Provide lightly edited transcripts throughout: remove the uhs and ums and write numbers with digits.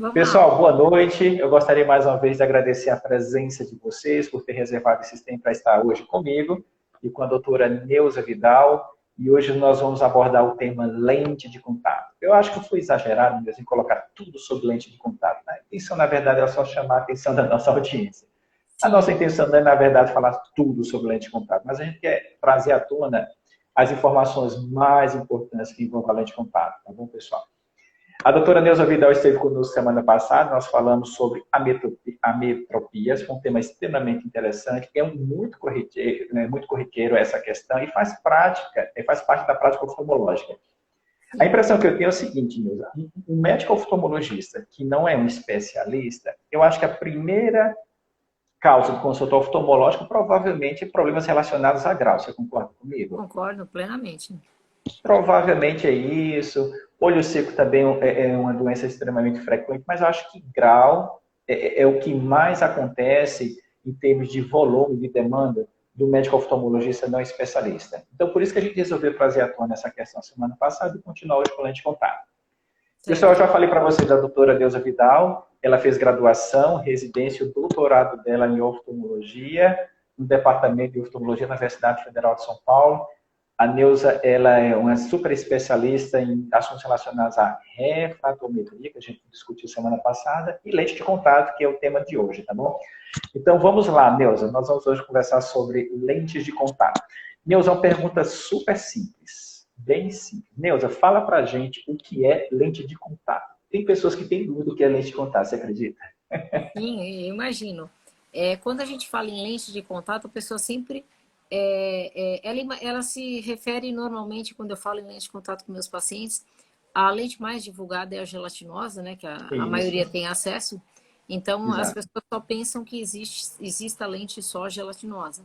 Vamos lá. Pessoal, boa noite. Eu gostaria mais uma vez de agradecer a presença de vocês por ter reservado esse tempo para estar hoje comigo e com a doutora Neuza Vidal. E hoje nós vamos abordar o tema lente de contato. Eu acho que eu fui exagerado mesmo em colocar tudo sobre lente de contato. A intenção, na verdade, é só chamar a atenção da nossa audiência. A nossa Sim, intenção não é, na verdade, falar tudo sobre lente de contato, mas a gente quer trazer à tona as informações mais importantes que envolvem a lente de contato, tá bom, pessoal? A doutora Neuza Vidal esteve conosco semana passada, nós falamos sobre ametropias, foi um tema extremamente interessante, é muito corriqueiro essa questão e faz parte da prática oftalmológica. A sim. impressão que eu tenho é o seguinte, Neuza, um médico oftalmologista que não é um especialista, eu acho que a primeira causa de consulta oftalmológica provavelmente é problemas relacionados a grau, você concorda comigo? Concordo plenamente. Provavelmente é isso. Olho seco também é uma doença extremamente frequente, mas eu acho que grau é o que mais acontece em termos de volume de demanda do médico oftalmologista não especialista. Então, por isso que a gente resolveu trazer à tona essa questão semana passada e continuar hoje com a lente contato. Pessoal, eu Certo. já falei para vocês da doutora Neuza Vidal, ela fez graduação, residência e doutorado dela em oftalmologia, no Departamento de Oftalmologia da Universidade Federal de São Paulo. A Neuza, ela é uma super especialista em assuntos relacionados à refratometria, que a gente discutiu semana passada, e lente de contato, que é o tema de hoje, tá bom? Então, vamos lá, Neuza. Nós vamos hoje conversar sobre lentes de contato. Neuza, uma pergunta super simples, bem simples. Neuza, fala pra gente o que é lente de contato. Tem pessoas que têm dúvida do que é lente de contato, você acredita? Sim, eu imagino. Quando a gente fala em lente de contato, a pessoa sempre. Ela se refere normalmente, quando eu falo em lente de contato com meus pacientes, a lente mais divulgada é a gelatinosa, né? Que a Isso, maioria tem acesso. Então, as exato, pessoas só pensam que existe a lente só gelatinosa.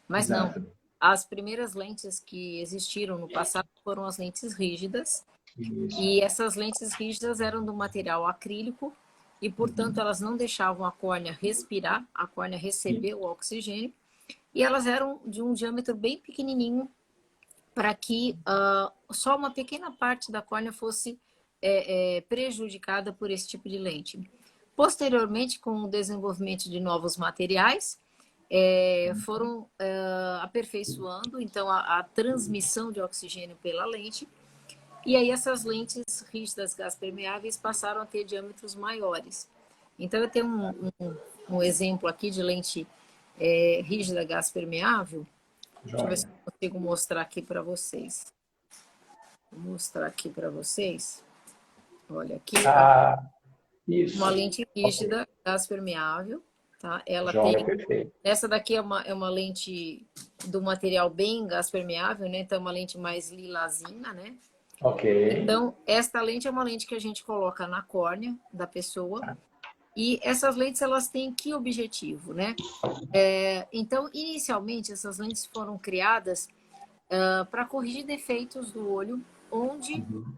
Mas não. exato. As primeiras lentes que existiram no passado foram as lentes rígidas. Isso. E essas lentes rígidas eram do material acrílico e, portanto, Uhum. elas não deixavam a córnea respirar, a córnea receber o oxigênio, e elas eram de um diâmetro bem pequenininho para que só uma pequena parte da córnea fosse prejudicada por esse tipo de lente. Posteriormente, com o desenvolvimento de novos materiais, foram aperfeiçoando então a transmissão de oxigênio pela lente. E aí essas lentes rígidas gás permeáveis passaram a ter diâmetros maiores. Então eu tenho um exemplo aqui de lente rígida gás permeável. Deixa eu ver se Joia. eu consigo mostrar aqui para vocês. Vou mostrar aqui para vocês. Olha aqui, Ah, uma isso. lente Ok. rígida gás permeável, tá? Ela tem. Joia, perfeito. Essa daqui é uma lente do material bem gás permeável, né? Então é uma lente mais lilazinha, né? Ok. Então, esta lente é uma lente que a gente coloca na córnea da pessoa. E essas lentes, elas têm que objetivo, né? Então, inicialmente, essas lentes foram criadas para corrigir defeitos do olho, onde Uhum.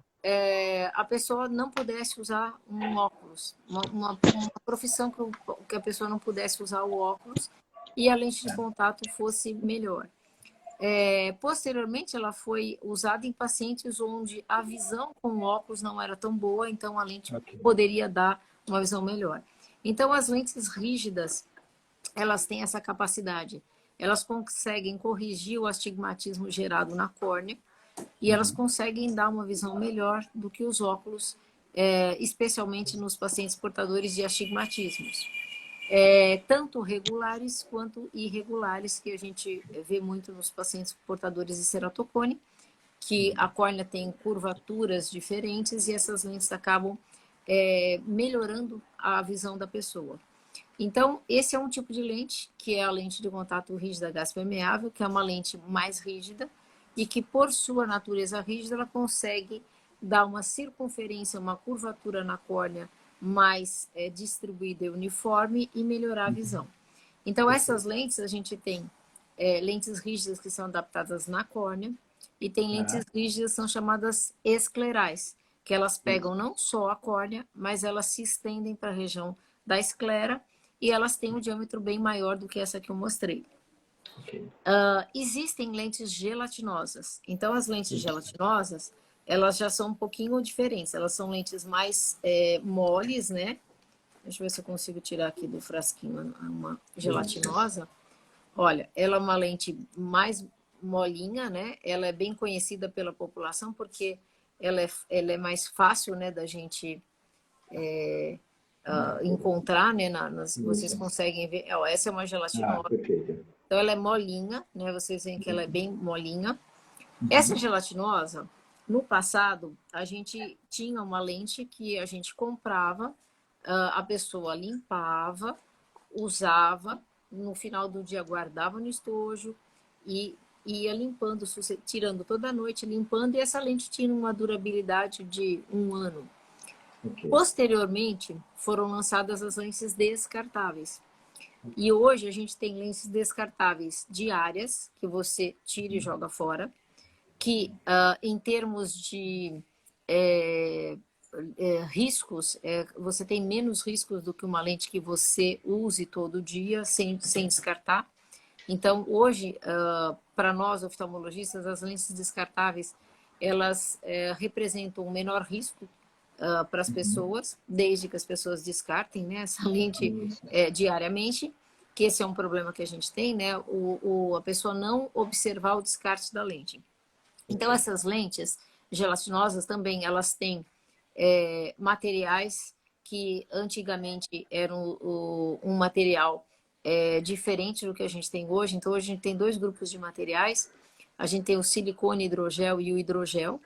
a pessoa não pudesse usar um óculos. Uma profissão que a pessoa não pudesse usar o óculos e a lente de contato fosse melhor. Posteriormente, ela foi usada em pacientes onde a visão com óculos não era tão boa, então a lente Ok. poderia dar uma visão melhor. Então, as lentes rígidas, elas têm essa capacidade. Elas conseguem corrigir o astigmatismo gerado na córnea e elas Uhum. conseguem dar uma visão melhor do que os óculos, especialmente nos pacientes portadores de astigmatismos. Tanto regulares quanto irregulares, que a gente vê muito nos pacientes portadores de ceratocone, que a córnea tem curvaturas diferentes e essas lentes acabam melhorando a visão da pessoa. Então, esse é um tipo de lente, que é a lente de contato rígida gás permeável, que é uma lente mais rígida e que, por sua natureza rígida, ela consegue dar uma circunferência, uma curvatura na córnea mais distribuída e uniforme e melhorar a visão. Então, essas Perfeito. lentes, a gente tem lentes rígidas que são adaptadas na córnea e tem lentes Ah, rígidas que são chamadas esclerais, que elas isso. pegam não só a córnea, mas elas se estendem para a região da esclera e elas têm um diâmetro bem maior do que essa que eu mostrei. Ok. Existem lentes gelatinosas. Então, as lentes gelatinosas, elas já são um pouquinho diferentes. Elas são lentes mais moles, né? Deixa eu ver se eu consigo tirar aqui do frasquinho uma gelatinosa. Olha, ela é uma lente mais molinha, né? Ela é bem conhecida pela população porque ela é mais fácil, né, da gente encontrar, né? Vocês conseguem ver. Ó, essa é uma gelatinosa. Perfeito. Então, ela é molinha, né? Vocês veem que ela é bem molinha. Essa gelatinosa, no passado, a gente tinha uma lente que a gente comprava, a pessoa limpava, usava, no final do dia guardava no estojo e ia limpando, tirando toda noite, limpando, e essa lente tinha uma durabilidade de 1 ano. Posteriormente, foram lançadas as lentes descartáveis. E hoje a gente tem lentes descartáveis diárias, que você tira e joga fora, que em termos de riscos, você tem menos riscos do que uma lente que você use todo dia sem descartar. Então, hoje, para nós oftalmologistas, as lentes descartáveis, elas representam um menor risco para as pessoas, desde que as pessoas descartem, né, essa lente diariamente, que esse é um problema que a gente tem, né, a pessoa não observar o descarte da lente. Então, essas lentes gelatinosas também, elas têm materiais que antigamente eram um material diferente do que a gente tem hoje. Então, hoje a gente tem 2 grupos de materiais. A gente tem o silicone hidrogel e o hidrogel.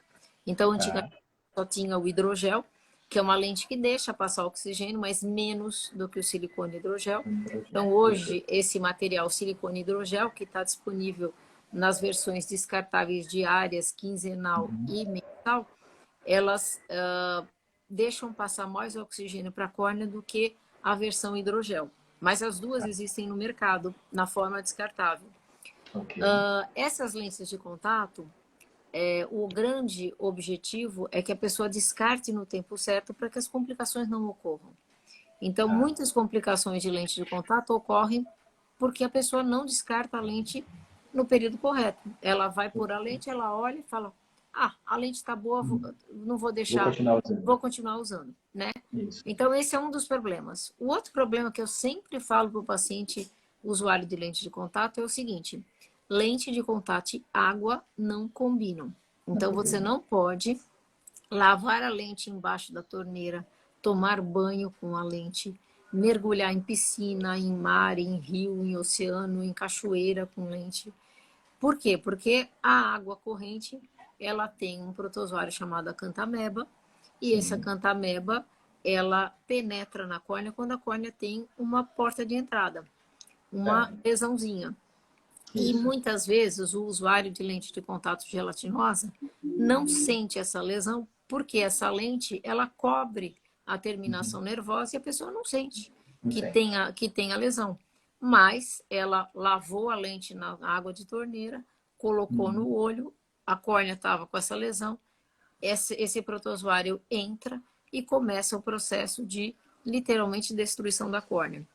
Então, antigamente só tinha o hidrogel, que é uma lente que deixa passar oxigênio, mas menos do que o silicone hidrogel. Então, hoje, esse material silicone hidrogel, que está disponível nas versões descartáveis diárias, quinzenal e mensal, elas deixam passar mais oxigênio para a córnea do que a versão hidrogel. Mas as duas existem no mercado, na forma descartável. Essas lentes de contato, o grande objetivo é que a pessoa descarte no tempo certo para que as complicações não ocorram. Então, muitas complicações de lente de contato ocorrem porque a pessoa não descarta a lente no período correto. Ela vai pôr a lente, ela olha e fala: a lente está boa, não vou deixar, vou continuar usando, né? Isso. Então, esse é um dos problemas. O outro problema que eu sempre falo para o paciente usuário de lente de contato é o seguinte: lente de contato e água não combinam. Então, você não pode lavar a lente embaixo da torneira, tomar banho com a lente, mergulhar em piscina, em mar, em rio, em oceano, em cachoeira com lente. Por quê? Porque a água corrente, ela tem um protozoário chamado acanthameba, e essa acanthameba, ela penetra na córnea quando a córnea tem uma porta de entrada, uma lesãozinha. E muitas vezes o usuário de lente de contato gelatinosa não sente essa lesão, porque essa lente, ela cobre a terminação nervosa e a pessoa não sente que tem a lesão. Mas ela lavou a lente na água de torneira, colocou no olho, a córnea estava com essa lesão, esse protozoário entra e começa o processo de, literalmente, destruição da córnea.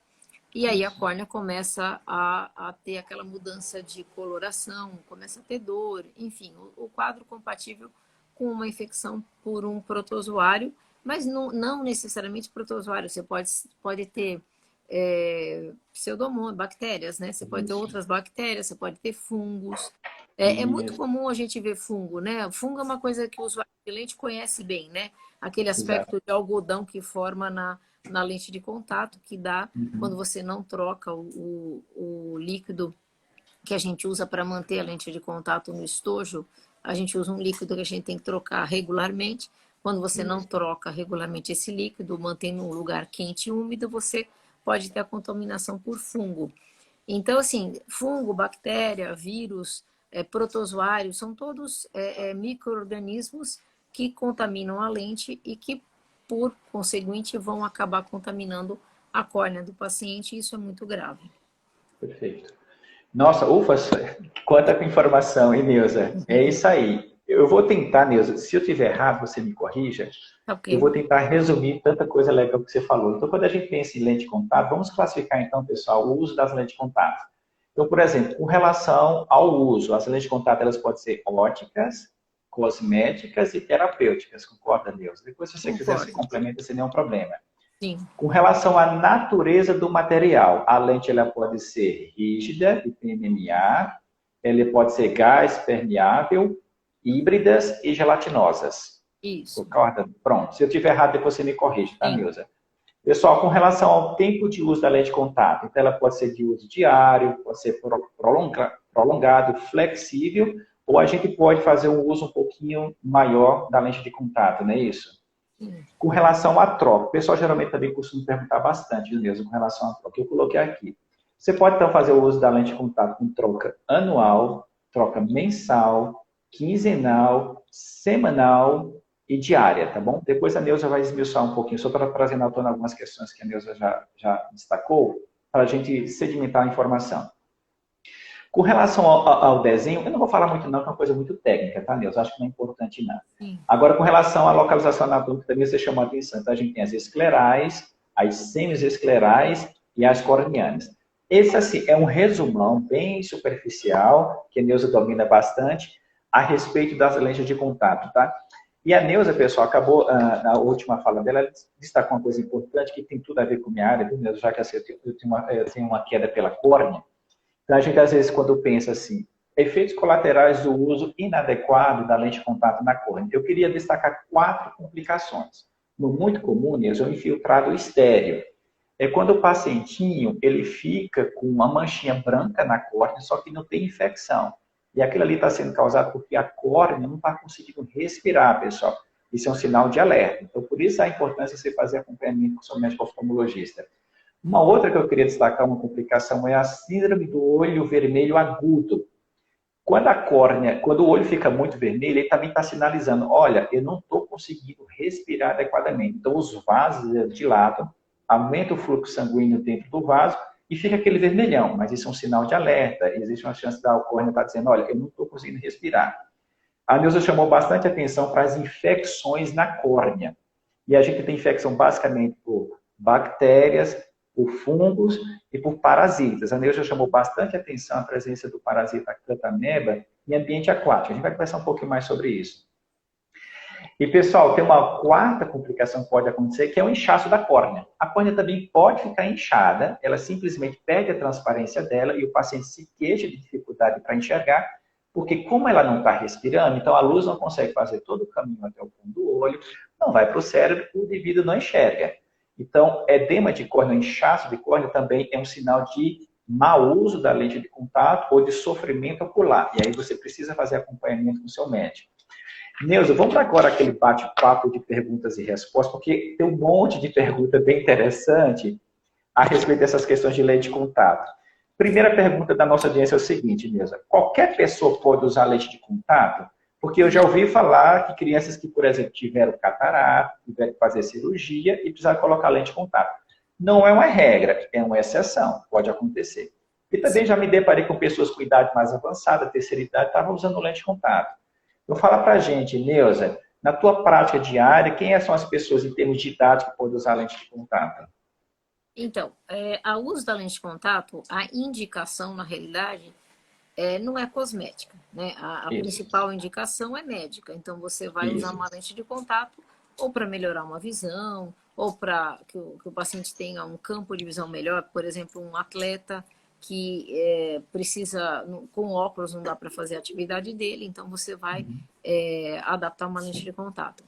E aí a córnea começa a ter aquela mudança de coloração, começa a ter dor, enfim, o quadro compatível com uma infecção por um protozoário, mas não necessariamente protozoário. Você pode ter pseudomonas, bactérias, né? Você pode ter outras bactérias, você pode ter fungos. É muito comum a gente ver fungo, né? Fungo é uma coisa que o usuário de lente conhece bem, né? Aquele aspecto de algodão que forma na lente de contato, que dá quando você não troca o líquido que a gente usa para manter a lente de contato no estojo. A gente usa um líquido que a gente tem que trocar regularmente. Quando você não troca regularmente esse líquido, mantém num lugar quente e úmido, você pode ter a contaminação por fungo. Então, assim, fungo, bactéria, vírus, protozoário, são todos micro-organismos que contaminam a lente e que, por conseguinte, vão acabar contaminando a córnea do paciente, e isso é muito grave. Perfeito. Nossa, ufa, quanta informação, hein, Neuza? É isso aí. Eu vou tentar, Neuza, se eu estiver errado, você me corrija. Okay. Eu vou tentar resumir tanta coisa legal que você falou. Então, quando a gente pensa em lente de contato, vamos classificar, então, pessoal, o uso das lentes de contato. Então, por exemplo, com relação ao uso, as lentes de contato, elas podem ser óticas, cosméticas e terapêuticas, concorda, Neuza? Depois, se você quiser, se Concordo. complementa sem nenhum problema. Sim. Com relação à natureza do material, a lente ela pode ser rígida, de PMMA, ela pode ser gás permeável, híbridas e gelatinosas. Isso. Concorda? Pronto. Se eu estiver errado, depois você me corrige, tá, Sim. Neuza? Pessoal, com relação ao tempo de uso da lente de contato, então ela pode ser de uso diário, pode ser prolongado, flexível, ou a gente pode fazer um uso um pouquinho maior da lente de contato, não é isso? Sim. Com relação à troca, o pessoal geralmente também costuma perguntar bastante mesmo com relação à troca. Eu coloquei aqui. Você pode então fazer o uso da lente de contato com troca anual, troca mensal, quinzenal, semanal e diária, tá bom? Depois a Neuza vai esmiuçar um pouquinho, só para trazer na tona algumas questões que a Neuza já destacou, para a gente sedimentar a informação. Com relação ao desenho, eu não vou falar muito não, que é uma coisa muito técnica, tá, Neuza? Acho que não é importante não. Sim. Agora, com relação à localização anatômica, também você chamou a atenção. Então, a gente tem as esclerais, as semisesclerais e as corneanas. Esse, assim, é um resumão bem superficial, que a Neuza domina bastante, a respeito das lentes de contato, tá? E a Neuza, pessoal, acabou, na última fala dela, ela destacou uma coisa importante que tem tudo a ver com a minha área, viu, Neuza? Já que assim, eu tenho uma queda pela córnea. Então, a gente, às vezes, quando pensa assim, efeitos colaterais do uso inadequado da lente de contato na córnea, eu queria destacar 4 complicações. No muito comum, é o infiltrado estéreo. É quando o pacientinho ele fica com uma manchinha branca na córnea, só que não tem infecção. E aquilo ali está sendo causado porque a córnea não está conseguindo respirar, pessoal. Isso é um sinal de alerta. Então, por isso a importância de você fazer acompanhamento com o seu médico oftalmologista. Uma outra que eu queria destacar, uma complicação, é a síndrome do olho vermelho agudo. Quando o olho fica muito vermelho, ele também está sinalizando, olha, eu não estou conseguindo respirar adequadamente. Então, os vasos dilatam, aumenta o fluxo sanguíneo dentro do vaso e fica aquele vermelhão. Mas isso é um sinal de alerta. Existe uma chance da córnea estar dizendo, olha, eu não estou conseguindo respirar. A Neuza chamou bastante atenção para as infecções na córnea. E a gente tem infecção basicamente por bactérias, por fungos e por parasitas. A Neuza chamou bastante atenção à presença do parasita Acanthamoeba em ambiente aquático. A gente vai conversar um pouquinho mais sobre isso. E, pessoal, tem uma 4ª complicação que pode acontecer, que é o inchaço da córnea. A córnea também pode ficar inchada, ela simplesmente perde a transparência dela e o paciente se queixa de dificuldade para enxergar, porque como ela não está respirando, então a luz não consegue fazer todo o caminho até o fundo do olho, não vai para o cérebro, o indivíduo não enxerga. Então, edema de córnea, inchaço de córnea também é um sinal de mau uso da lente de contato ou de sofrimento ocular. E aí você precisa fazer acompanhamento com o seu médico. Neuza, vamos agora aquele bate-papo de perguntas e respostas, porque tem um monte de pergunta bem interessante a respeito dessas questões de lente de contato. Primeira pergunta da nossa audiência é o seguinte, Neuza. Qualquer pessoa pode usar lente de contato? Porque eu já ouvi falar que crianças que, por exemplo, tiveram catarata, tiveram que fazer cirurgia e precisaram colocar lente de contato. Não é uma regra, é uma exceção, pode acontecer. E também já me deparei com pessoas com idade mais avançada, terceira idade, estavam usando lente de contato. Então fala pra gente, Neuza, na tua prática diária, quem são as pessoas em termos de idade que podem usar lente de contato? Então, a uso da lente de contato, a indicação, na realidade, não é cosmética, né? A principal indicação é médica. Então, você vai usar uma lente de contato ou para melhorar uma visão, ou para que o paciente tenha um campo de visão melhor. Por exemplo, um atleta que precisa, com óculos não dá para fazer a atividade dele, então você vai adaptar uma lente de contato.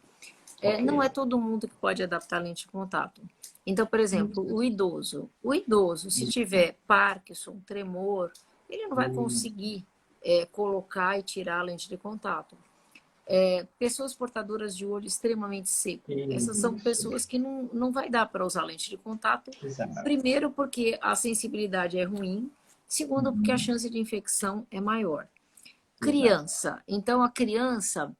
Não é todo mundo que pode adaptar a lente de contato. Então, por exemplo, o idoso, se tiver Parkinson, tremor, ele não vai conseguir colocar e tirar a lente de contato. Pessoas portadoras de olho extremamente seco, essas são pessoas que não vai dar para usar lente de contato. Exato. Primeiro, porque a sensibilidade é ruim. Segundo, porque a chance de infecção é maior. Criança. Então, a criança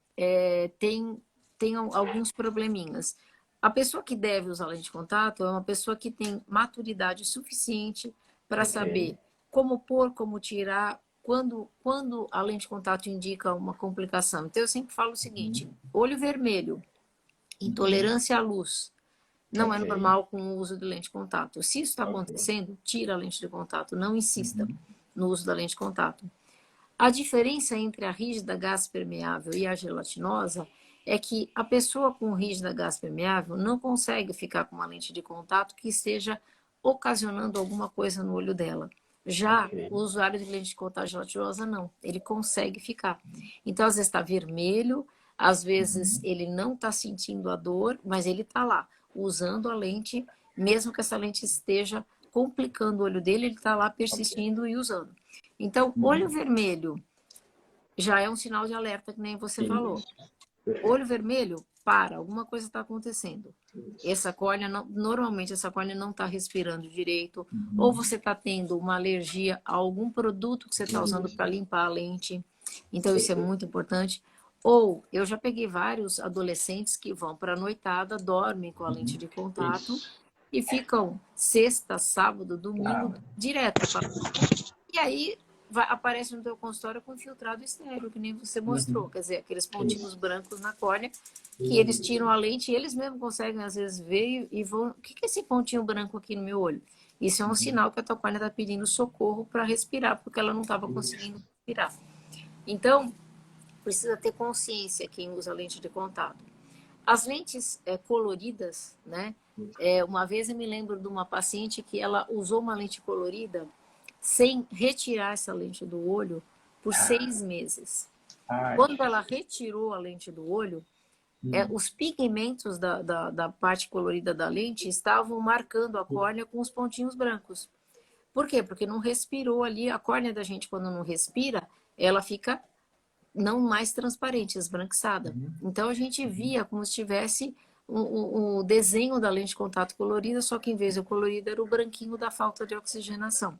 tem alguns probleminhas. A pessoa que deve usar lente de contato é uma pessoa que tem maturidade suficiente para saber como pôr, como tirar, quando a lente de contato indica uma complicação. Então, eu sempre falo o seguinte, olho vermelho, intolerância à luz, não é normal com o uso de lente de contato. Se isso está acontecendo, tira a lente de contato, não insista no uso da lente de contato. A diferença entre a rígida gás permeável e a gelatinosa é que a pessoa com rígida gás permeável não consegue ficar com uma lente de contato que esteja ocasionando alguma coisa no olho dela. Já Ok. o usuário de lente de contato gelatinosa não, ele consegue ficar. Então, às vezes está vermelho, às vezes ele não está sentindo a dor, mas ele está lá, usando a lente, mesmo que essa lente esteja complicando o olho dele, ele está lá Ok. persistindo e usando. Então, olho vermelho já é um sinal de alerta, que nem você falou. Isso. Perfeito. Olho vermelho, para, alguma coisa está acontecendo. Essa córnea, não, normalmente essa córnea não está respirando direito, ou você está tendo uma alergia a algum produto que você está usando para limpar a lente. Então, isso é Perfeito. muito importante. Ou, eu já peguei vários adolescentes que vão para a noitada, dormem com a lente de contato Isso. e ficam sexta, sábado, domingo, Claro. direto. E aí aparece no teu consultório com infiltrado estéreo, que nem você mostrou. Quer dizer, aqueles pontinhos Isso. brancos na córnea, que eles tiram Isso. a lente e eles mesmos conseguem, às vezes, ver e vão... O que é esse pontinho branco aqui no meu olho? Isso é um sinal que a tua córnea está pedindo socorro para respirar, porque ela não estava Isso. conseguindo respirar. Então, precisa ter consciência quem usa lente de contato. As lentes coloridas, né? Uma vez eu me lembro de uma paciente que ela usou uma lente colorida sem retirar essa lente do olho por 6 meses. Ai. Quando ela retirou a lente do olho, os pigmentos da parte colorida da lente estavam marcando a córnea com os pontinhos brancos. Por quê? Porque não respirou ali. A córnea da gente, quando não respira, ela fica não mais transparente, esbranquiçada. Então a gente via como se tivesse o desenho da lente de contato colorida, só que em vez do colorido era o branquinho da falta de oxigenação.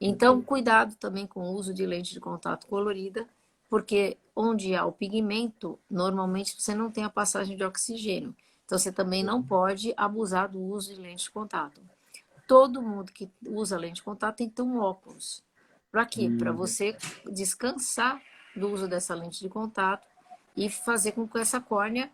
Então, cuidado também com o uso de lente de contato colorida, porque onde há o pigmento, normalmente você não tem a passagem de oxigênio. Então, você também não pode abusar do uso de lente de contato. Todo mundo que usa lente de contato tem que ter um óculos. Para quê? Para você descansar do uso dessa lente de contato e fazer com que essa córnea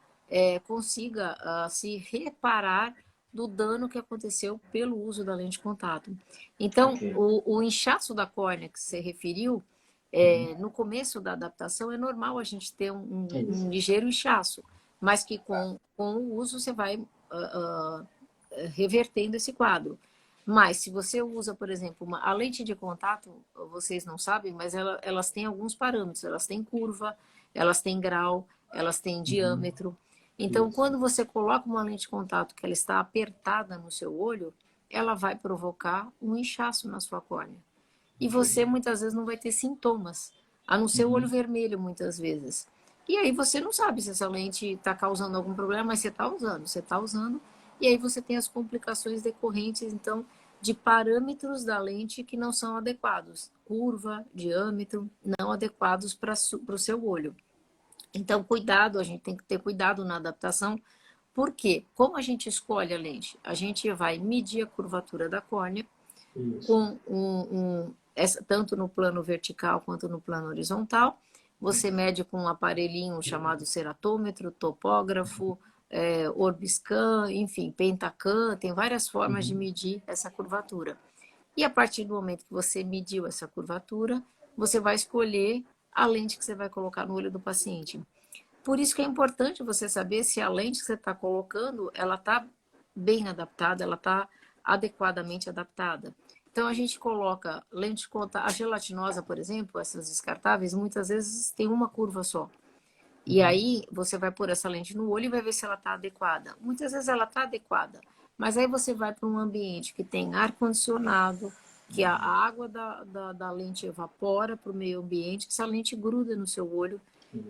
consiga se reparar do dano que aconteceu pelo uso da lente de contato. Então, Ok. o inchaço da córnea que você referiu, no começo da adaptação é normal a gente ter um Isso. ligeiro inchaço, mas que com o uso você vai revertendo esse quadro. Mas se você usa, por exemplo, a lente de contato, vocês não sabem, mas elas têm alguns parâmetros. Elas têm curva, elas têm grau, elas têm diâmetro. Então, Isso. quando você coloca uma lente de contato que ela está apertada no seu olho, ela vai provocar um inchaço na sua córnea. E você muitas vezes não vai ter sintomas, a não ser o olho vermelho muitas vezes. E aí você não sabe se essa lente está causando algum problema, mas você está usando, e aí você tem as complicações decorrentes, então, de parâmetros da lente que não são adequados, curva, diâmetro, não adequados para o seu olho. Então, cuidado, a gente tem que ter cuidado na adaptação, porque como a gente escolhe a lente? A gente vai medir a curvatura da córnea, Isso. com tanto no plano vertical quanto no plano horizontal. Você mede com um aparelhinho chamado ceratômetro, topógrafo, Orbiscan, enfim, Pentacam, tem várias formas de medir essa curvatura. E a partir do momento que você mediu essa curvatura, você vai escolher a lente que você vai colocar no olho do paciente. Por isso que é importante você saber se a lente que você está colocando, ela está bem adaptada, ela está adequadamente adaptada. Então a gente coloca lente de contato, a gelatinosa, por exemplo, essas descartáveis, muitas vezes tem uma curva só. E aí você vai pôr essa lente no olho e vai ver se ela está adequada. Muitas vezes ela está adequada, mas aí você vai para um ambiente que tem ar-condicionado, que a água da lente evapora para o meio ambiente, essa lente gruda no seu olho,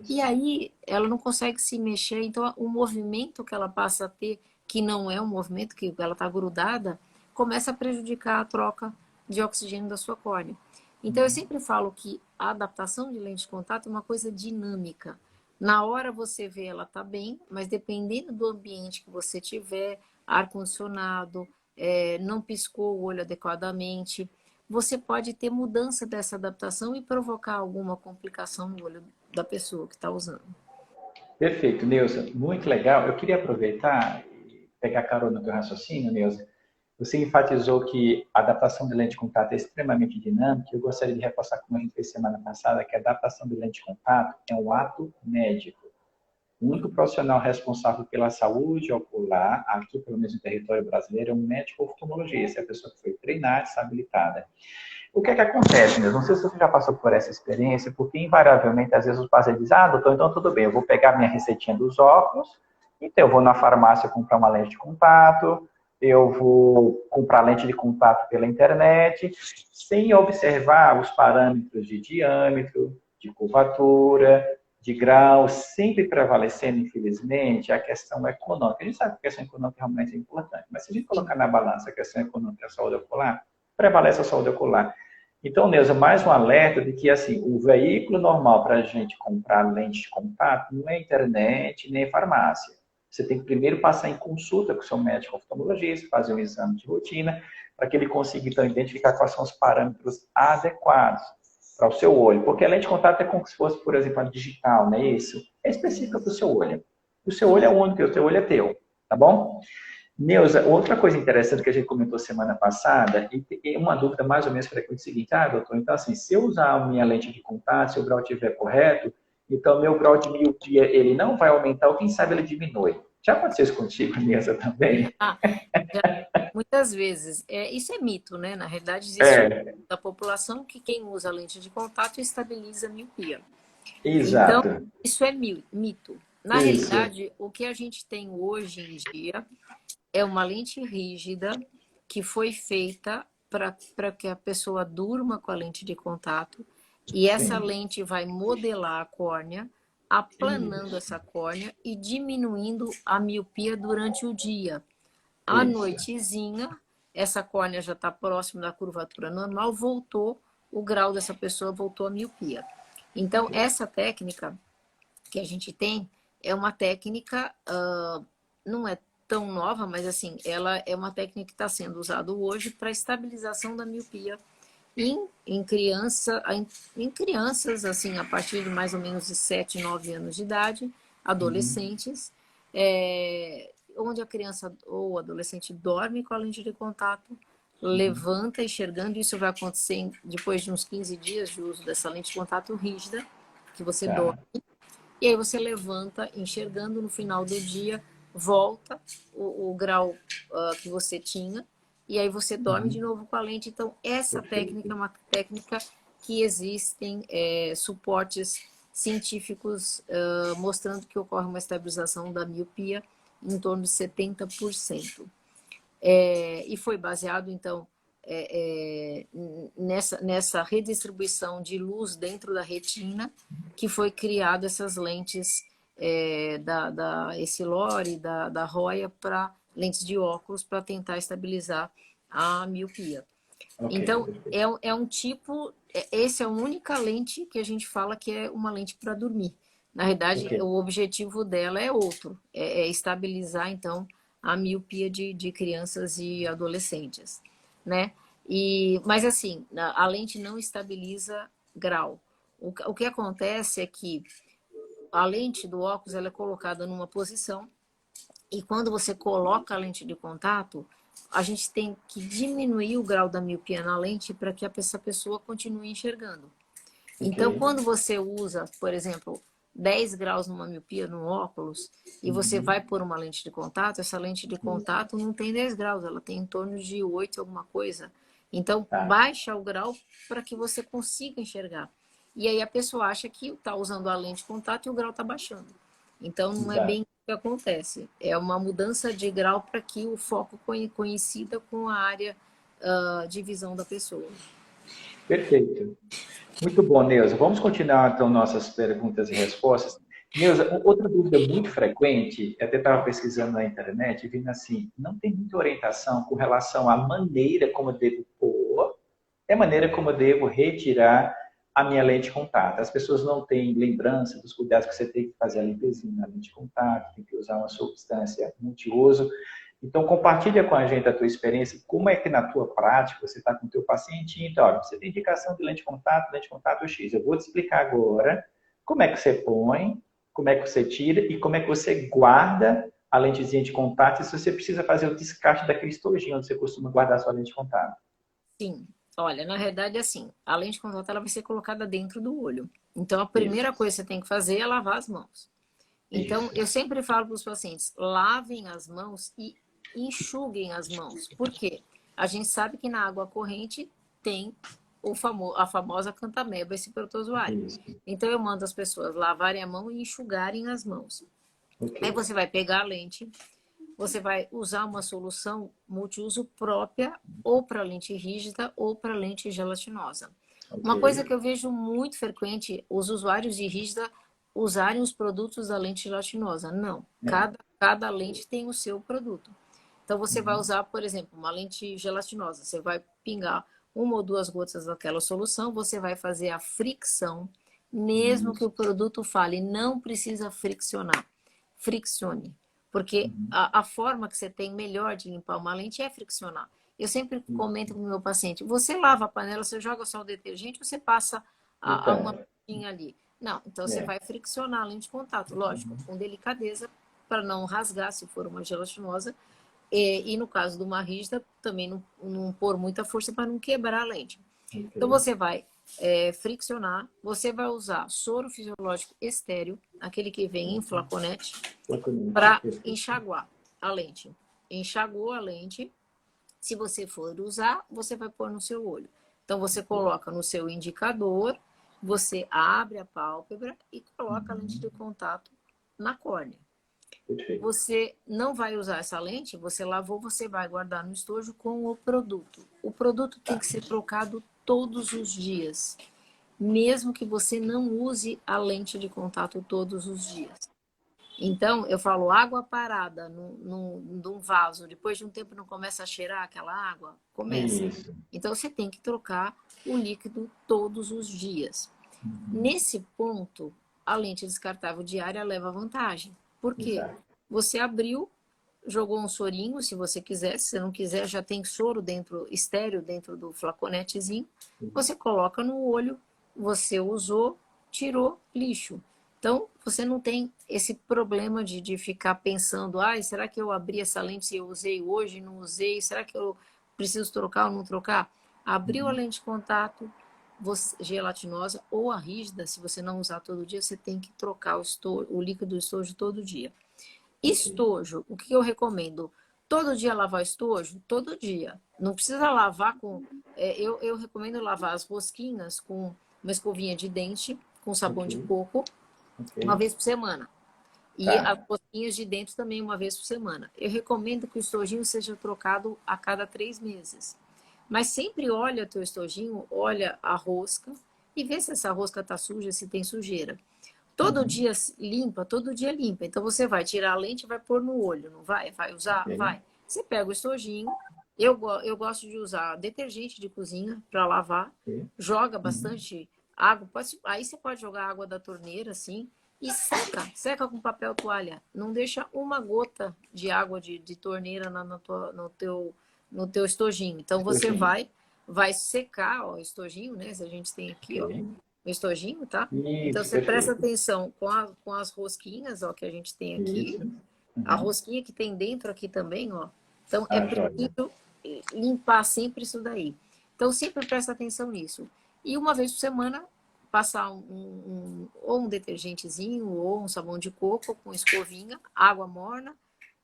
e Isso. aí ela não consegue se mexer, então o movimento que ela passa a ter, que não é um movimento que ela está grudada, começa a prejudicar a troca de oxigênio da sua córnea. Então eu sempre falo que a adaptação de lente de contato é uma coisa dinâmica. Na hora você vê ela tá bem, mas dependendo do ambiente que você tiver, ar-condicionado, não piscou o olho adequadamente, você pode ter mudança dessa adaptação e provocar alguma complicação no olho da pessoa que está usando. Perfeito, Neuza. Muito legal. Eu queria aproveitar e pegar carona no teu raciocínio, Neuza. Você enfatizou que a adaptação de lente de contato é extremamente dinâmica. Eu gostaria de reforçar, como a gente fez semana passada, que a adaptação de lente de contato é um ato médico. O único profissional responsável pela saúde ocular, aqui pelo menos no território brasileiro, é um médico oftalmologista, é a pessoa que foi treinada, está habilitada. O que é que acontece, Nilson? Não sei se você já passou por essa experiência, porque invariavelmente, às vezes, os pacientes dizem, doutor, então tudo bem, eu vou pegar minha receitinha dos óculos, então eu vou na farmácia comprar uma lente de contato, eu vou comprar lente de contato pela internet, sem observar os parâmetros de diâmetro, de curvatura, de grau, sempre prevalecendo, infelizmente, a questão econômica. A gente sabe que a questão econômica realmente é importante, mas se a gente colocar na balança a questão econômica e a saúde ocular, prevalece a saúde ocular. Então, Neuza, mais um alerta de que assim, o veículo normal para a gente comprar lente de contato não é internet nem farmácia. Você tem que primeiro passar em consulta com o seu médico oftalmologista, fazer um exame de rotina, para que ele consiga, então, identificar quais são os parâmetros adequados para o seu olho. Porque a lente de contato é como se fosse, por exemplo, a digital, não é isso? É específica para o seu olho. O seu olho é único, o seu olho é teu, tá bom? Neuza, outra coisa interessante que a gente comentou semana passada, e uma dúvida mais ou menos frequente é o seguinte, doutor, então assim, se eu usar a minha lente de contato, se o grau estiver correto, então meu grau de miopia, ele não vai aumentar, ou quem sabe ele diminui. Já aconteceu isso contigo, Neuza, também? Já, muitas vezes. Isso é mito, né? Na realidade, existe um É, mito da população que quem usa lente de contato estabiliza a miopia. Então, exato. isso é mito. Na Isso. realidade, o que a gente tem hoje em dia é uma lente rígida que foi feita para que a pessoa durma com a lente de contato e essa Sim. lente vai modelar a córnea, aplanando Isso. essa córnea e diminuindo a miopia durante o dia. À Isso. noitezinha, essa córnea já está próximo da curvatura normal, voltou, o grau dessa pessoa voltou à miopia. Então, Ok. essa técnica que a gente tem é uma técnica, não é tão nova, mas assim, ela é uma técnica que está sendo usada hoje para estabilização da miopia em crianças, assim, a partir de mais ou menos de 7, 9 anos de idade, Uhum. adolescentes, onde a criança ou o adolescente dorme com a lente de contato, Uhum. levanta enxergando, isso vai acontecer depois de uns 15 dias de uso dessa lente de contato rígida, que você dorme, Tá. e aí você levanta enxergando no final do dia, volta o grau que você tinha, e aí você dorme de Uhum. novo com a lente. Então, essa técnica Perfeito. é uma técnica que existem suportes científicos mostrando que ocorre uma estabilização da miopia em torno de 70%. E foi baseado, então, nessa redistribuição de luz dentro da retina que foi criado essas lentes da Essilor e da Roya para lentes de óculos para tentar estabilizar a miopia. Ok, Então, perfeito. é um tipo, essa é a única lente que a gente fala que é uma lente para dormir. Na Ok. verdade, o objetivo dela é outro, é estabilizar, então, a miopia de crianças e adolescentes, né? Mas, assim, a lente não estabiliza grau. O que acontece é que a lente do óculos ela é colocada numa posição e quando você coloca a lente de contato, a gente tem que diminuir o grau da miopia na lente para que essa pessoa continue enxergando. Ok. Então, quando você usa, por exemplo, 10 graus numa miopia no óculos e você vai Uhum. por uma lente de contato, essa lente de contato não tem 10 graus, ela tem em torno de 8 alguma coisa. Então, Tá. baixa o grau para que você consiga enxergar. E aí a pessoa acha que está usando a lente de contato e o grau está baixando. Então, não é bem Exato. o que acontece. É uma mudança de grau para que o foco coincida com a área de visão da pessoa. Perfeito. Muito bom, Neuza. Vamos continuar, então, nossas perguntas e respostas. Neuza, outra dúvida muito frequente, eu até estava pesquisando na internet, e vindo assim, não tem muita orientação com relação à maneira como eu devo pôr e a maneira como eu devo retirar a minha lente de contato. As pessoas não têm lembrança dos cuidados que você tem que fazer a limpezinha na lente de contato, tem que usar uma substância multiuso. Então, compartilha com a gente a tua experiência, como é que na tua prática você está com o teu paciente, então, olha, você tem indicação de lente de contato X. Eu vou te explicar agora como é que você põe, como é que você tira e como é que você guarda a lentezinha de contato e se você precisa fazer o descarte daquele estojinho onde você costuma guardar a sua lente de contato. Sim. Olha, na verdade, assim, a lente de contato ela vai ser colocada dentro do olho. Então, a primeira Isso, coisa que você tem que fazer é lavar as mãos. Então, isso. eu sempre falo para os pacientes, lavem as mãos e enxuguem as mãos. Por quê? A gente sabe que na água corrente tem a famosa cantameba, esse protozoário. Isso. Então, eu mando as pessoas lavarem a mão e enxugarem as mãos. Aí Ok. você vai pegar a lente, você vai usar uma solução multiuso própria ou para lente rígida ou para lente gelatinosa. Uma coisa Ok. que eu vejo muito frequente, os usuários de rígida usarem os produtos da lente gelatinosa. Não, É. cada lente tem o seu produto. Então você vai Uhum. usar, por exemplo, uma lente gelatinosa. Você vai pingar uma ou duas gotas daquela solução, você vai fazer a fricção, mesmo que Isso. o produto fale, não precisa friccionar. Friccione. Porque Uhum. a forma que você tem melhor de limpar uma lente é friccionar. Eu sempre comento com o meu paciente, você lava a panela, você joga só o detergente, você passa uma Então, pontinha ali. Não, então você é. vai friccionar a lente de contato, lógico, com delicadeza, para não rasgar se for uma gelatinosa. E no caso de uma rígida, também não pôr muita força para não quebrar a lente. Então Ok. você vai friccionar, você vai usar soro fisiológico estéreo, aquele que vem em flaconete, Exatamente. para Perfeito. enxaguar a lente. Enxagou a lente, se você for usar, você vai pôr no seu olho. Então você coloca no seu indicador, você abre a pálpebra e coloca a lente de Uhum. contato na córnea. Perfeito. Você não vai usar essa lente, você lavou, você vai guardar no estojo com o produto. O produto tem Tá. que ser trocado todos os dias, mesmo que você não use a lente de contato todos os dias. Então, eu falo água parada num vaso, depois de um tempo não começa a cheirar aquela água? Começa. Isso. Então, você tem que trocar o líquido todos os dias. Uhum. Nesse ponto, a lente descartável diária leva vantagem. Por quê? Exato. Você abriu, jogou um sorinho, se você quiser. Se você não quiser, já tem soro dentro, estéreo dentro do flaconetezinho. Você coloca no olho, você usou, tirou, lixo. Então, você não tem esse problema de ficar pensando, será que eu abri essa lente e eu usei hoje, não usei? Será que eu preciso trocar ou não trocar? Abriu a Uhum. lente de contato, gelatinosa ou a rígida, se você não usar todo dia, você tem que trocar o líquido do estojo todo dia. Ok. Estojo, o que eu recomendo? Todo dia lavar estojo? Todo dia. Não precisa lavar com... eu recomendo lavar as rosquinhas com uma escovinha de dente, com sabão Ok. de coco, uma Ok. vez por semana. E as Tá. rosquinhas de dentro também uma vez por semana. Eu recomendo que o estojinho seja trocado a cada 3 meses. Mas sempre olha teu estojinho, olha a rosca e vê se essa rosca está suja, se tem sujeira. Todo Uhum. dia limpa, todo dia limpa. Então você vai tirar a lente e vai pôr no olho, não vai? Vai usar? Ok. Vai. Você pega o estojinho. Eu gosto de usar detergente de cozinha para lavar. Ok. Joga Uhum. bastante água. Aí você pode jogar água da torneira, assim, e seca com papel toalha. Não deixa uma gota de água de torneira no teu estojinho. Então você Estojinho. vai secar ó, o estojinho, né? Se a gente tem aqui, ó, Ok. o estojinho, tá? Então Isso, você presta perfeito. atenção com as rosquinhas, ó, que a gente tem aqui. Isso. A Uhum. rosquinha que tem dentro aqui também, ó. Então é Ah, joia. preciso limpar sempre isso daí. Então sempre presta atenção nisso. E uma vez por semana passar ou um detergentezinho ou um sabão de coco com escovinha, água morna.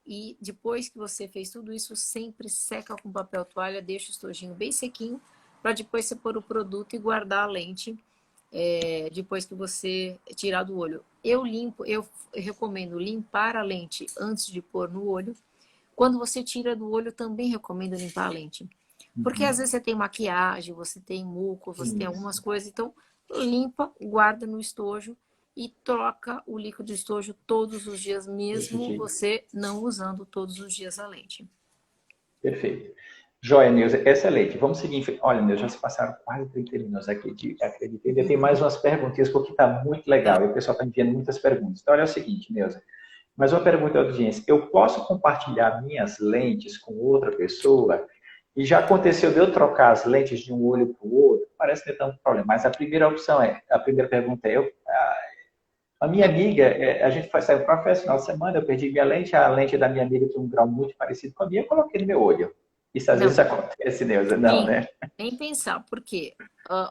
E depois que você fez tudo isso, sempre seca com papel toalha, deixa o estojinho bem sequinho, para depois você pôr o produto e guardar a lente depois que você tirar do olho. Eu recomendo limpar a lente antes de pôr no olho. Quando você tira do olho, também recomendo limpar a lente. Porque às Uhum. vezes você tem maquiagem, você tem muco, você tem Isso. algumas coisas. Então, limpa, guarda no estojo e troca o líquido de estojo todos os dias, mesmo Entendi. você não usando todos os dias a lente. Perfeito. Joia, Neuza, excelente. Vamos seguir em frente. Olha, Neuza, já se passaram quase 30 minutos aqui, acredito. Ainda tem mais umas perguntinhas, porque está muito Tá. legal. E o pessoal está enviando muitas perguntas. Então, olha o seguinte, Neuza. Mais uma pergunta da audiência. Eu posso compartilhar minhas lentes com outra pessoa? E já aconteceu de eu trocar as lentes de um olho para o outro? Parece que não é tanto problema. Mas a primeira opção a primeira pergunta é, A minha amiga, a gente saiu para festa final de semana, eu perdi minha lente, a lente da minha amiga tinha um grau muito parecido com a minha, eu coloquei no meu olho. Isso às vezes Não, acontece, Neuza, não, sim, né? nem pensar, porque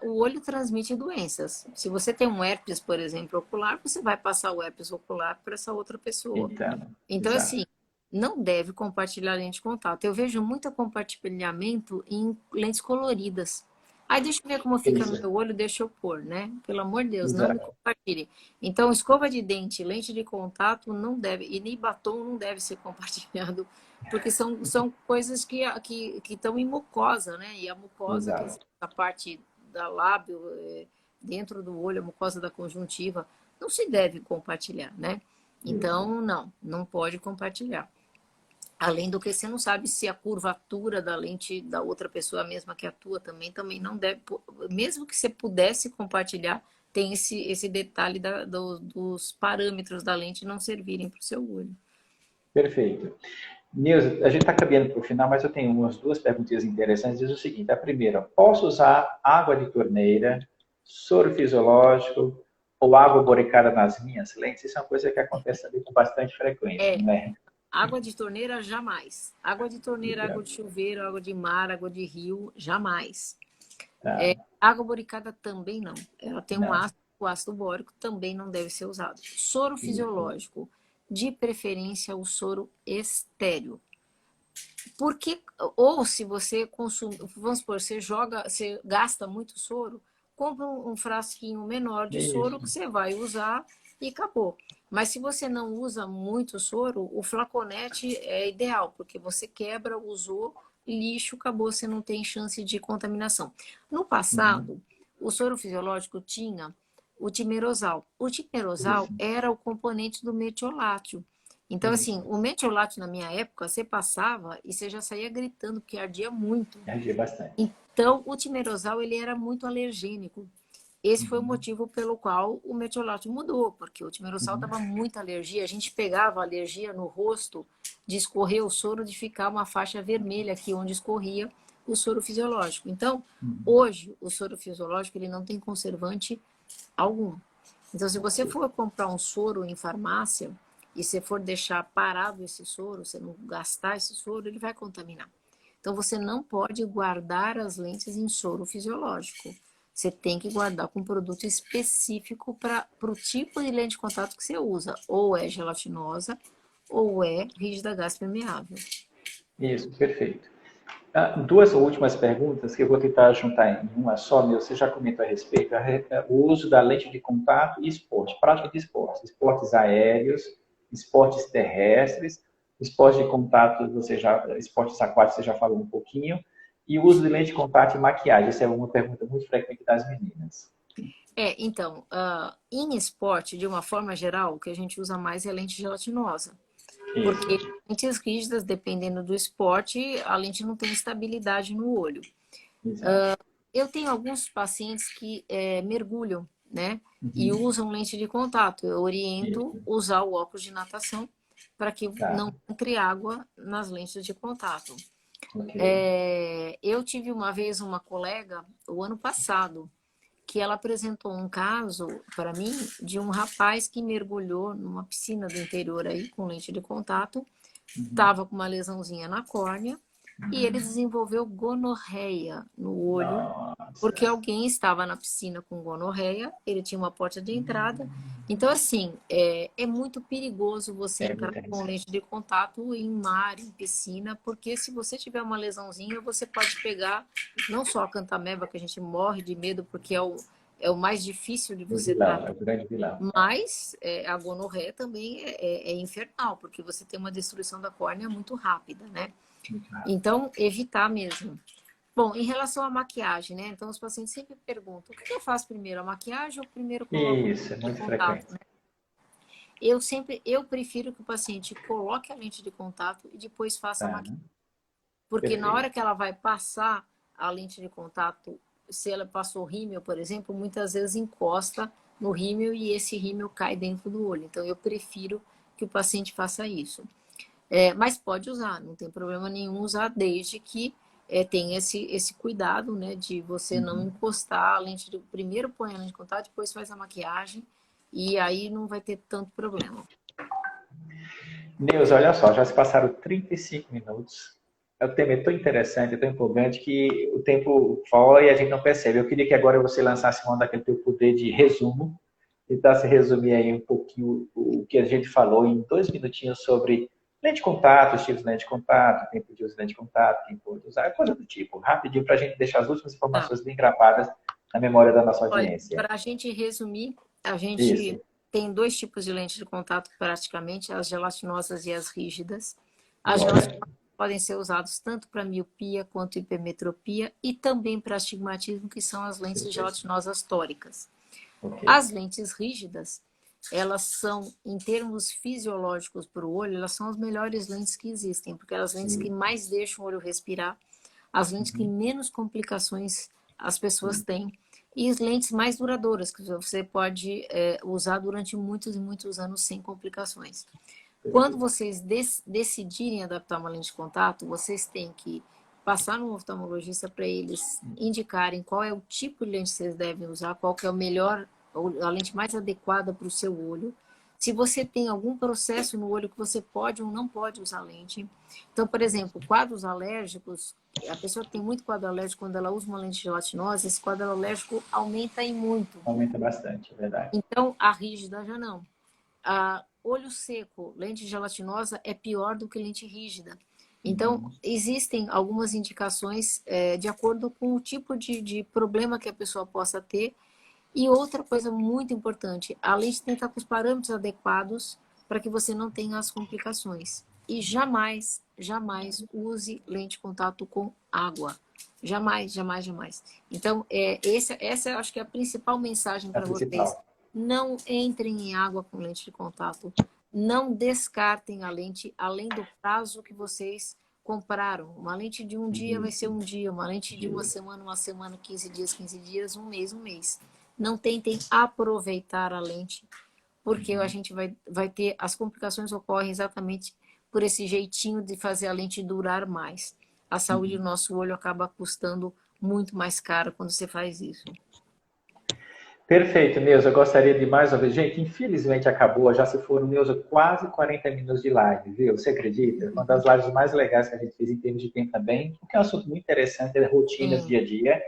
o olho transmite doenças. Se você tem um herpes, por exemplo, ocular, você vai passar o herpes ocular para essa outra pessoa. Então, Então, exato. assim, não deve compartilhar lente de contato. Eu vejo muito compartilhamento em lentes coloridas. Aí deixa eu ver como fica no Isso, meu olho, deixa eu pôr, né? Pelo amor de Deus, não me exato. compartilhe. Então, escova de dente, lente de contato não deve, e nem batom não deve ser compartilhado, porque são coisas que estão em mucosa, né? E a mucosa, quer dizer, Exato. a parte da lábio, dentro do olho, a mucosa da conjuntiva, não se deve compartilhar, né? Isso. Então, não pode compartilhar. Além do que você não sabe se a curvatura da lente da outra pessoa é a mesma que a tua também não deve. Mesmo que você pudesse compartilhar, tem esse detalhe dos parâmetros da lente não servirem para o seu olho. Perfeito. Nilza, a gente está caminhando para o final, mas eu tenho umas duas perguntinhas interessantes. Diz o seguinte: a primeira, posso usar água de torneira, soro fisiológico ou água boricada nas minhas lentes? Isso é uma coisa que acontece ali com bastante frequência, É, não é? água de torneira, jamais. Água de torneira, água Então, de chuveiro, água de mar, água de rio, jamais. tá. Água boricada também não. Ela tem um Não. ácido, o ácido bórico também não deve ser usado. Soro fisiológico, de preferência o soro estéreo. Porque, ou se você consome, vamos supor, você gasta muito soro, compra um frasquinho menor de soro Isso. que você vai usar e acabou. Mas se você não usa muito soro, o flaconete é ideal, porque você quebra, usou, lixo, acabou, você não tem chance de contaminação. No Uhum. passado, o soro fisiológico tinha o timerosal. O timerosal Isso. era o componente do metiolátio. Então, assim, Isso. o metiolato na minha época, você passava e você já saía gritando, porque ardia muito. Reagir bastante. Então, o timerosal, ele era muito alergênico. Esse foi o Uhum. motivo pelo qual o metiolato mudou, porque o timerosal Uhum. dava muita alergia. A gente pegava a alergia no rosto, de escorrer o soro, de ficar uma faixa vermelha aqui onde escorria o soro fisiológico. Então, Uhum. hoje, o soro fisiológico, ele não tem conservante algum. Então, se você Ok. for comprar um soro em farmácia e você for deixar parado esse soro, você não gastar esse soro, ele vai contaminar. Então, você não pode guardar as lentes em soro fisiológico. Você tem que guardar com um produto específico para o tipo de lente de contato que você usa. Ou é gelatinosa, ou é rígida gás permeável. Isso, perfeito. Duas últimas perguntas que eu vou tentar juntar em uma só, meu. Você já comentou a respeito, o uso da lente de contato e esporte, prática de esportes, esportes aéreos, esportes terrestres, esportes de contato, esportes aquáticos, você já falou um pouquinho, e o uso de lente de contato e maquiagem. Essa é uma pergunta muito frequente das meninas. Então, em esporte, de uma forma geral, o que a gente usa mais é lente gelatinosa. Isso, Porque lentes rígidas, dependendo do esporte, a lente não tem estabilidade no olho. exato. Eu tenho alguns pacientes que mergulham, né? E Uhum. usam lente de contato. Eu oriento Isso, usar o óculos de natação para que tá, não entre água nas lentes de contato. ok. Eu tive uma vez uma colega, o ano passado, que ela apresentou um caso para mim de um rapaz que mergulhou numa piscina do interior aí com lente de contato, Uhum. estava com uma lesãozinha na córnea e ele desenvolveu gonorreia no olho porque Nossa, alguém estava na piscina com gonorreia, ele tinha uma porta de entrada. Então, assim, é muito perigoso você é entrar muita com risco. lente de contato em mar, em piscina, porque se você tiver uma lesãozinha, você pode pegar não só a cantameba, que a gente morre de medo, porque é o mais difícil de O você vilão, tratar, é o grande vilão. mas a gonorreia também é infernal, porque você tem uma destruição da córnea muito rápida, né? Muito rápido. Então, evitar mesmo. Bom, em relação à maquiagem, né? Então, os pacientes sempre perguntam: o que eu faço primeiro, a maquiagem ou primeiro coloco Isso, é de muito contato, frequente. né? Eu prefiro que o paciente coloque a lente de contato e depois faça a Tá, maquiagem. Porque na hora perfeito. que ela vai passar a lente de contato, se ela passou rímel, por exemplo, muitas vezes encosta no rímel e esse rímel cai dentro do olho. Então, eu prefiro que o paciente faça isso. Mas pode usar, não tem problema nenhum usar, desde que tenha esse cuidado, né, de você não Uhum. encostar a lente. Primeiro põe a lente de contato, depois faz a maquiagem e aí não vai ter tanto problema. Neuza, olha só, já se passaram 35 minutos. O tema é tão interessante, é tão empolgante que o tempo voa e a gente não percebe. Eu queria que agora você lançasse mão daquele teu poder de resumo, tentasse resumir aí um pouquinho o que a gente falou em 2 minutinhos sobre lente de contato, os tipos de lente de contato, tempo de uso de lente de contato, quem pode usar, coisa do tipo. Rapidinho para a gente deixar as últimas Tá. informações bem gravadas na memória da nossa Olha, audiência. para a gente resumir, a Isso. gente tem 2 tipos de lente de contato praticamente, as gelatinosas e as rígidas. As Bora. gelatinosas podem ser usadas tanto para miopia quanto hipermetropia e também para astigmatismo, que são as lentes gelatinosas tóricas. Ok. As lentes rígidas, elas são, em termos fisiológicos para o olho, elas são as melhores lentes que existem, porque elas lentes que mais deixam o olho respirar, as lentes que menos complicações as pessoas têm, e as lentes mais duradouras, que você pode usar durante muitos e muitos anos sem complicações. Quando vocês decidirem adaptar uma lente de contato, vocês têm que passar no oftalmologista para eles indicarem qual é o tipo de lente que vocês devem usar, qual que é o melhor, a lente mais adequada para o seu olho. Se você tem algum processo no olho que você pode ou não pode usar lente. Então, por exemplo, quadros alérgicos, a pessoa que tem muito quadro alérgico, quando ela usa uma lente gelatinosa, esse quadro alérgico aumenta em muito. Aumenta bastante, é verdade. Então, a rígida já não. Olho seco, lente gelatinosa é pior do que lente rígida. Então, existem algumas indicações de acordo com o tipo de problema que a pessoa possa ter. E outra coisa muito importante, a lente tem que estar com os parâmetros adequados para que você não tenha as complicações. E jamais, jamais use lente de contato com água. Jamais, jamais, jamais. Então, essa eu acho que é a principal mensagem para vocês. Não entrem em água com lente de contato. Não descartem a lente além do prazo que vocês compraram. Uma lente de um dia vai ser um dia, uma lente de uma semana, 15 dias, 15 dias, um mês. Não tentem aproveitar a lente, porque a gente vai ter... As complicações ocorrem exatamente por esse jeitinho de fazer a lente durar mais. A saúde do nosso olho acaba custando muito mais caro quando você faz isso. Perfeito, Neuza. Eu gostaria de mais uma vez. Gente, infelizmente acabou, já se foram, Neuza, quase 40 minutos de live, viu? Você acredita? Uma das lives mais legais que a gente fez em termos de tempo também, porque é um assunto muito interessante, é rotinas, dia a dia.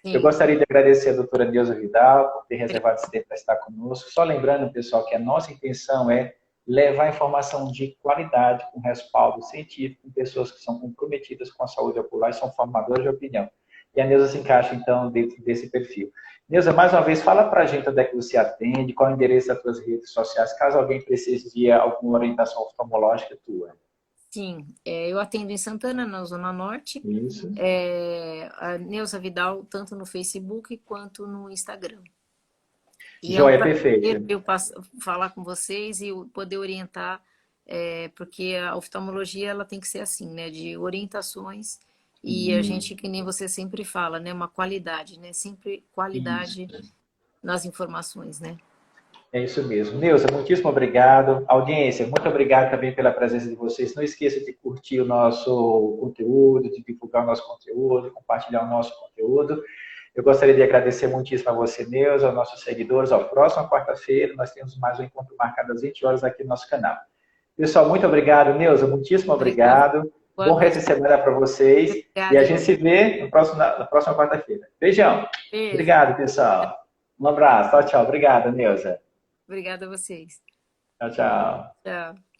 Sim. Eu gostaria de agradecer a doutora Neuza Vidal por ter reservado esse tempo para estar conosco. Só lembrando, pessoal, que a nossa intenção é levar informação de qualidade, com respaldo científico, com pessoas que são comprometidas com a saúde ocular e são formadoras de opinião. E a Neuza se encaixa, então, dentro desse perfil. Neuza, mais uma vez, fala para a gente onde é que você atende, qual é o endereço das suas redes sociais, caso alguém precise de alguma orientação oftalmológica tua. Sim, eu atendo em Santana, na Zona Norte. Isso. A Neuza Vidal, tanto no Facebook quanto no Instagram. E Joia, perfeito. Eu falar com vocês e poder orientar, porque a oftalmologia ela tem que ser assim, né? De orientações. E a gente, que nem você sempre fala, né? Uma qualidade, né? Sempre qualidade nas informações, né? É isso mesmo. Neuza, muitíssimo obrigado. Audiência, muito obrigado também pela presença de vocês. Não esqueça de curtir o nosso conteúdo, de divulgar o nosso conteúdo, de compartilhar o nosso conteúdo. Eu gostaria de agradecer muitíssimo a você, Neuza, aos nossos seguidores. Ao próximo quarta-feira, nós temos mais um encontro marcado às 20 horas aqui no nosso canal. Pessoal, muito obrigado, Neuza. Muitíssimo obrigado. Bom resto de semana para vocês. Obrigada. E a gente se vê na próxima quarta-feira. Beijão. Beijo. Obrigado, pessoal. Um abraço. Tchau, tchau. Obrigado, Neuza. Obrigada a vocês. Tchau, tchau. Tchau.